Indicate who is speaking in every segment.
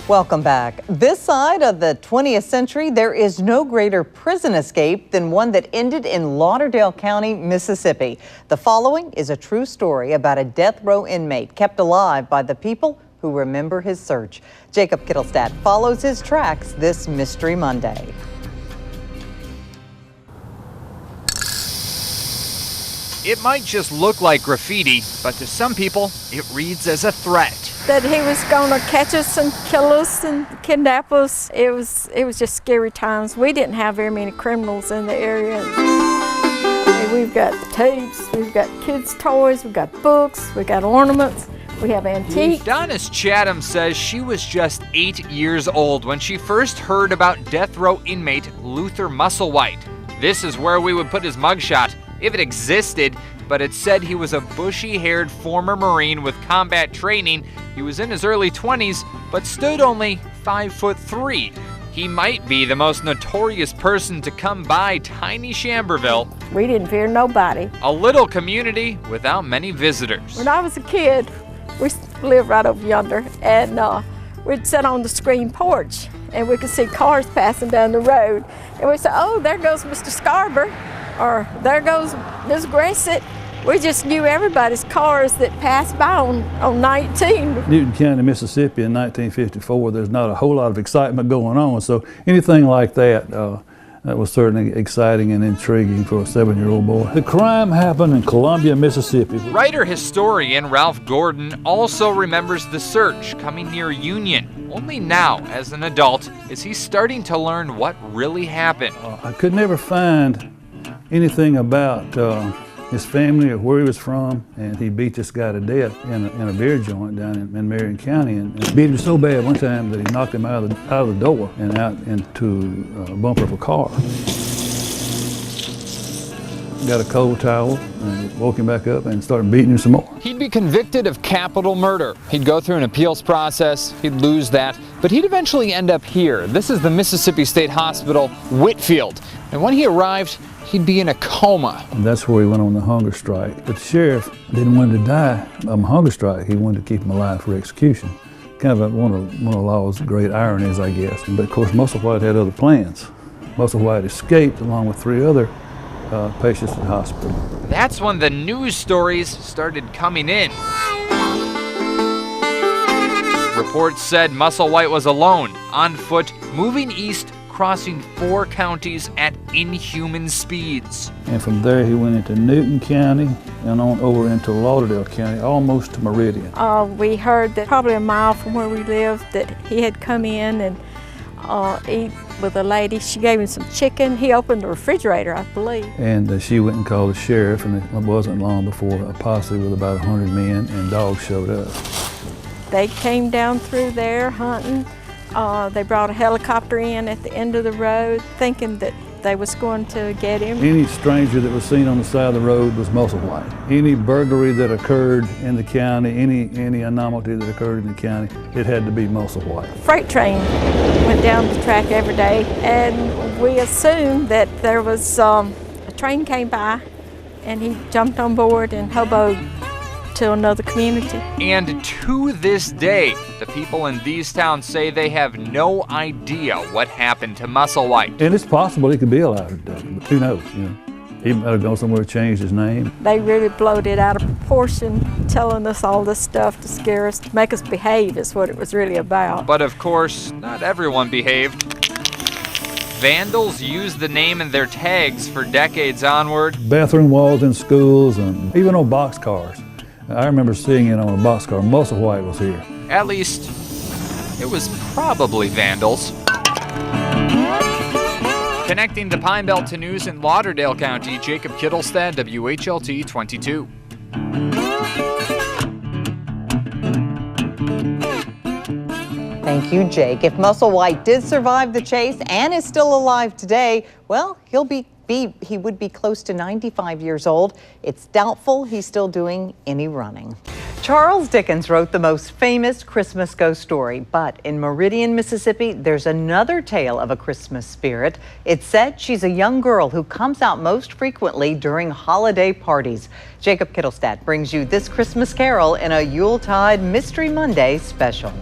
Speaker 1: Welcome back. This side of the 20th century, there is no greater prison escape than one that ended in Lauderdale County, Mississippi. The following is a true story about a death row inmate kept alive by the people who remember his search. Jacob Kittilstad follows his tracks this Mystery Monday.
Speaker 2: It might just look like graffiti, but to some people, it reads as a threat.
Speaker 3: That he was going to catch us and kill us and kidnap us. It was just scary times. We didn't have very many criminals in the area. We've got tapes, we've got kids' toys, we've got books, we've got ornaments, we have antiques.
Speaker 2: Donis Chatham says she was just 8 years old when she first heard about death row inmate Luther Musselwhite. This is where we would put his mugshot, if it existed, but it said he was a bushy-haired former Marine with combat training. He was in his early 20s, but stood only 5'3". He might be the most notorious person to come by tiny Chamberville.
Speaker 3: We didn't fear nobody.
Speaker 2: A little community without many visitors.
Speaker 3: When I was a kid, we lived right over yonder, and we'd sit on the screen porch, and we could see cars passing down the road, and we'd say, oh, there goes Mr. Scarborough, or there goes Miss Gressett. We just knew everybody's cars that passed by on 19.
Speaker 4: Newton County, Mississippi in 1954, there's not a whole lot of excitement going on, so anything like that, that was certainly exciting and intriguing for a 7-year-old boy. The crime happened in Columbia, Mississippi.
Speaker 2: Writer-historian Ralph Gordon also remembers the search coming near Union. Only now, as an adult, is he starting to learn what really happened.
Speaker 4: I could never find anything about his family or where he was from, and he beat this guy to death in a beer joint down in Marion County, and beat him so bad one time that he knocked him out of the door and out into a bumper of a car. Got a cold towel and woke him back up and started beating him some more.
Speaker 2: He'd be convicted of capital murder. He'd go through an appeals process, he'd lose that, but he'd eventually end up here. This is the Mississippi State Hospital, Whitfield. And when he arrived, he'd be in a coma.
Speaker 4: And that's where he went on the hunger strike. But the sheriff didn't want him to die on a hunger strike. He wanted to keep him alive for execution. Kind of one of the law's great ironies, I guess. But of course, Musselwhite had other plans. Musselwhite escaped along with 3 other patients at the hospital.
Speaker 2: That's when the news stories started coming in. Reports said Musselwhite was alone, on foot, moving east, crossing 4 counties at inhuman speeds.
Speaker 4: And from there he went into Newton County and on over into Lauderdale County, almost to Meridian.
Speaker 3: We heard that probably a mile from where we lived that he had come in and eat with a lady. She gave him some chicken. He opened the refrigerator, I believe.
Speaker 4: And she went and called the sheriff, and it wasn't long before a posse with about 100 men and dogs showed up.
Speaker 3: They came down through there hunting. They brought a helicopter in at the end of the road thinking that they was going to get him.
Speaker 4: Any stranger that was seen on the side of the road was Musselwhite. Any burglary that occurred in the county, any anomaly that occurred in the county, it had to be Musselwhite.
Speaker 3: Freight train went down the track every day, and we assumed that there was a train came by and he jumped on board and hoboed to another community.
Speaker 2: And to this day, the people in these towns say they have no idea what happened to Musselwhite.
Speaker 4: And it's possible he could be alive today, but who knows, you know. He might have gone somewhere and changed his name.
Speaker 3: They really blowed it out of proportion, telling us all this stuff to scare us, to make us behave is what it was really about.
Speaker 2: But of course, not everyone behaved. Vandals used the name in their tags for decades onward.
Speaker 4: Bathroom walls in schools and even on boxcars. I remember seeing it on a boxcar. Musselwhite was here.
Speaker 2: At least, it was probably vandals. Connecting the Pine Belt to news in Lauderdale County, Jacob Kittilstad, WHLT 22.
Speaker 1: Thank you, Jake. If Musselwhite did survive the chase and is still alive today, well, he would be close to 95 years old. It's doubtful he's still doing any running. Charles Dickens wrote the most famous Christmas ghost story, but in Meridian, Mississippi, there's another tale of a Christmas spirit. It's said she's a young girl who comes out most frequently during holiday parties. Jacob Kittilstad brings you this Christmas carol in a Yuletide Mystery Monday special.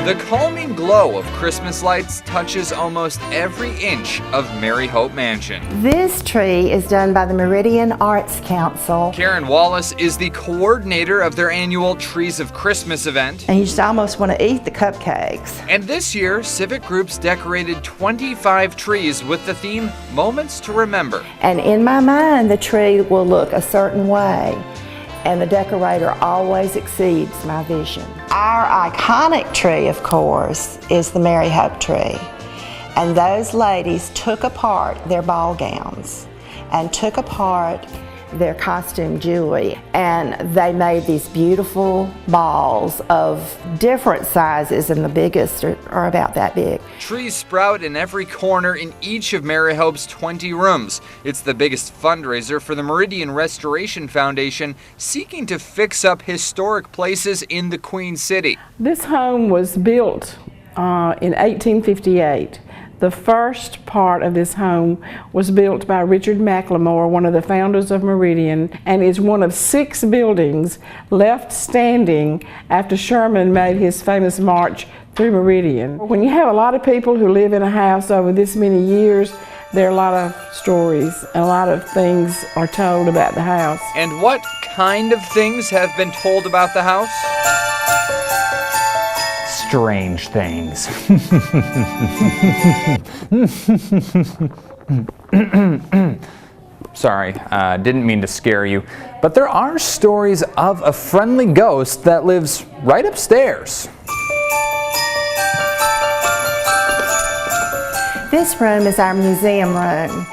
Speaker 2: The calming glow of Christmas lights touches almost every inch of Mary Hope Mansion.
Speaker 5: This tree is done by the Meridian Arts Council.
Speaker 2: Karen Wallace is the coordinator of their annual Trees of Christmas event.
Speaker 5: And you just almost want to eat the cupcakes.
Speaker 2: And this year, civic groups decorated 25 trees with the theme Moments to Remember.
Speaker 5: And in my mind, the tree will look a certain way. And the decorator always exceeds my vision. Our iconic tree, of course, is the Mary Hope tree. And those ladies took apart their ball gowns and took apart their costume jewelry, and they made these beautiful balls of different sizes, and the biggest are about that big.
Speaker 2: Trees sprout in every corner in each of Mary Hope's 20 rooms. It's the biggest fundraiser for the Meridian Restoration Foundation, seeking to fix up historic places in the Queen City.
Speaker 6: This home was built in 1858. The first part of this home was built by Richard McLemore, one of the founders of Meridian, and is one of 6 buildings left standing after Sherman made his famous march through Meridian. When you have a lot of people who live in a house over this many years, there are a lot of stories, and a lot of things are told about the house.
Speaker 2: And what kind of things have been told about the house?
Speaker 7: Strange things. Sorry, didn't mean to scare you, but there are stories of a friendly ghost that lives right upstairs.
Speaker 5: This room is our museum room,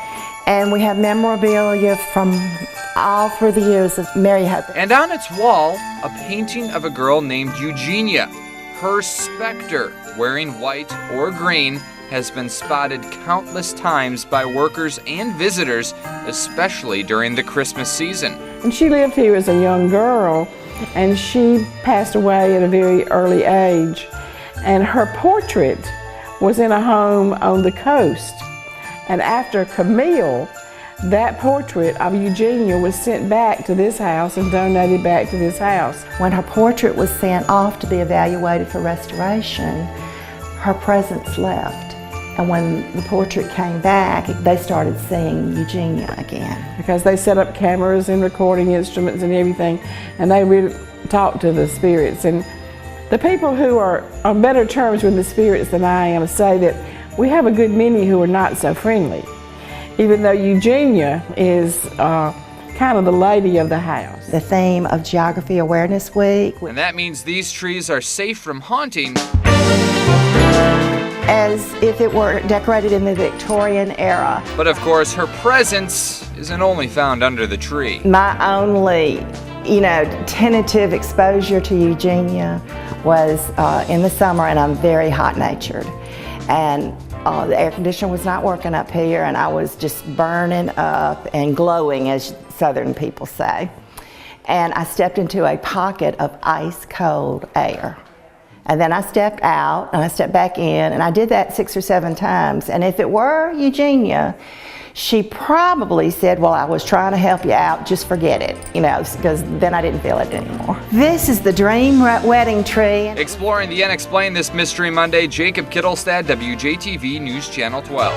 Speaker 5: and we have memorabilia from all through the years of Mary Hope.
Speaker 2: And on its wall, a painting of a girl named Eugenia. Her specter, wearing white or green, has been spotted countless times by workers and visitors, especially during the Christmas season.
Speaker 6: And she lived here as a young girl, and she passed away at a very early age. And her portrait was in a home on the coast. And after Camille, that portrait of Eugenia was sent back to this house and donated back to this house.
Speaker 5: When her portrait was sent off to be evaluated for restoration, her presence left. And when the portrait came back, they started seeing Eugenia again.
Speaker 6: Because they set up cameras and recording instruments and everything, and they really talked to the spirits. And the people who are on better terms with the spirits than I am say that we have a good many who are not so friendly, even though Eugenia is kind of the lady of the house.
Speaker 5: The theme of Geography Awareness Week.
Speaker 2: And that means these trees are safe from haunting,
Speaker 5: as if it were decorated in the Victorian era.
Speaker 2: but of course her presence isn't only found under the tree.
Speaker 5: My only, tentative exposure to Eugenia was in the summer, and I'm very hot-natured. And the air conditioner was not working up here, and I was just burning up and glowing, as Southern people say. And I stepped into a pocket of ice-cold air. And then I stepped out, and I stepped back in, and I did that 6 or 7 times. And if it were Eugenia, she probably said, well, I was trying to help you out, just forget it, because then I didn't feel it anymore. This is the dream wedding tree.
Speaker 2: Exploring the unexplained this Mystery Monday, Jacob Kittilstad, WJTV News Channel 12.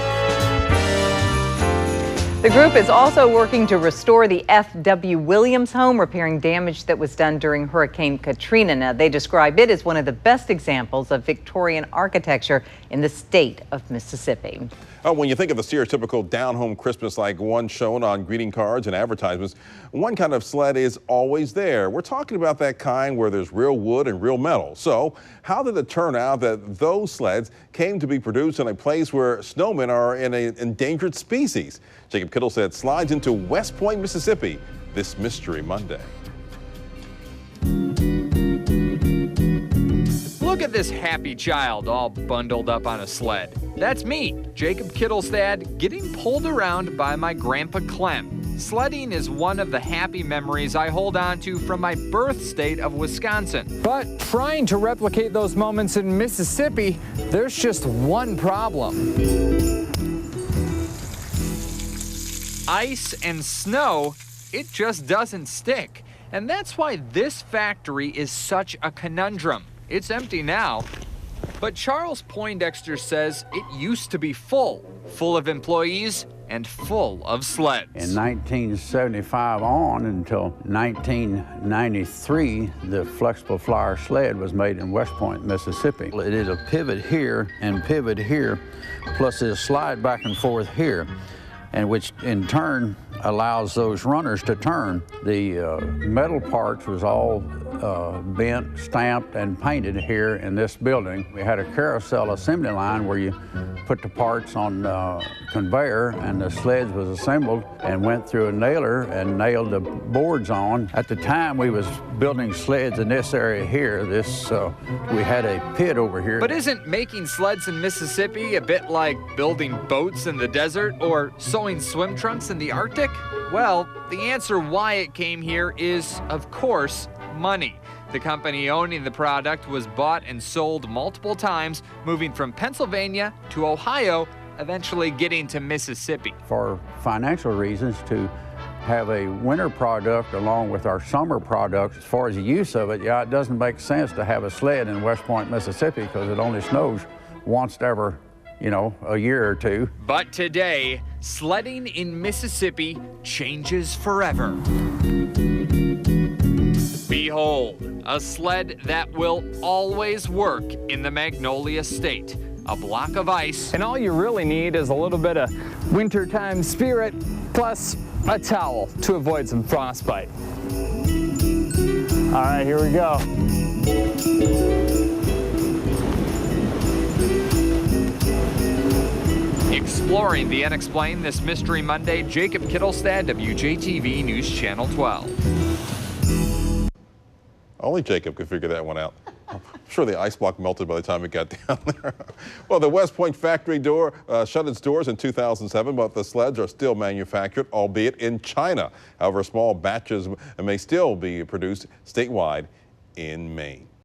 Speaker 1: The group is also working to restore the F.W. Williams home, repairing damage that was done during Hurricane Katrina. Now, they describe it as one of the best examples of Victorian architecture in the state of Mississippi.
Speaker 8: When you think of a stereotypical down-home Christmas like one shown on greeting cards and advertisements, one kind of sled is always there. We're talking about that kind where there's real wood and real metal. So how did it turn out that those sleds came to be produced in a place where snowmen are an endangered species? Jacob Kittilstad slides into West Point, Mississippi this Mystery Monday.
Speaker 2: Look at this happy child all bundled up on a sled. That's me, Jacob Kittilstad, getting pulled around by my Grandpa Clem. Sledding is one of the happy memories I hold on to from my birth state of Wisconsin. But trying to replicate those moments in Mississippi, there's just one problem. Ice and snow, it just doesn't stick. And that's why this factory is such a conundrum. It's empty now, But Charles Poindexter says it used to be full of employees and full of sleds.
Speaker 9: In 1975 on until 1993, the flexible flyer sled was made in West Point, Mississippi. It is a pivot here and pivot here, plus a slide back and forth here, and which in turn allows those runners to turn. The metal parts was all bent, stamped, and painted here in this building. We had a carousel assembly line where you put the parts on conveyor, and the sleds was assembled and went through a nailer and nailed the boards on. At the time we was building sleds in this area here, we had a pit over here.
Speaker 2: But isn't making sleds in Mississippi a bit like building boats in the desert or sewing swim trunks in the Arctic? Well, the answer why it came here is, of course, money. The company owning the product was bought and sold multiple times, moving from Pennsylvania to Ohio, eventually getting to Mississippi.
Speaker 9: For financial reasons, to have a winter product along with our summer products, as far as the use of it, yeah, it doesn't make sense to have a sled in West Point, Mississippi, because it only snows once every, a year or two.
Speaker 2: But today, sledding in Mississippi changes forever. Behold, a sled that will always work in the Magnolia State. A block of ice.
Speaker 7: And all you really need is a little bit of wintertime spirit, plus a towel to avoid some frostbite. All right, here we go.
Speaker 2: Exploring the unexplained this Mystery Monday, Jacob Kittilstad, WJTV News Channel 12.
Speaker 8: Only Jacob could figure that one out. I'm sure the ice block melted by the time it got down there. Well, the West Point factory door shut its doors in 2007, but the sleds are still manufactured, albeit in China. However, small batches may still be produced statewide in Maine.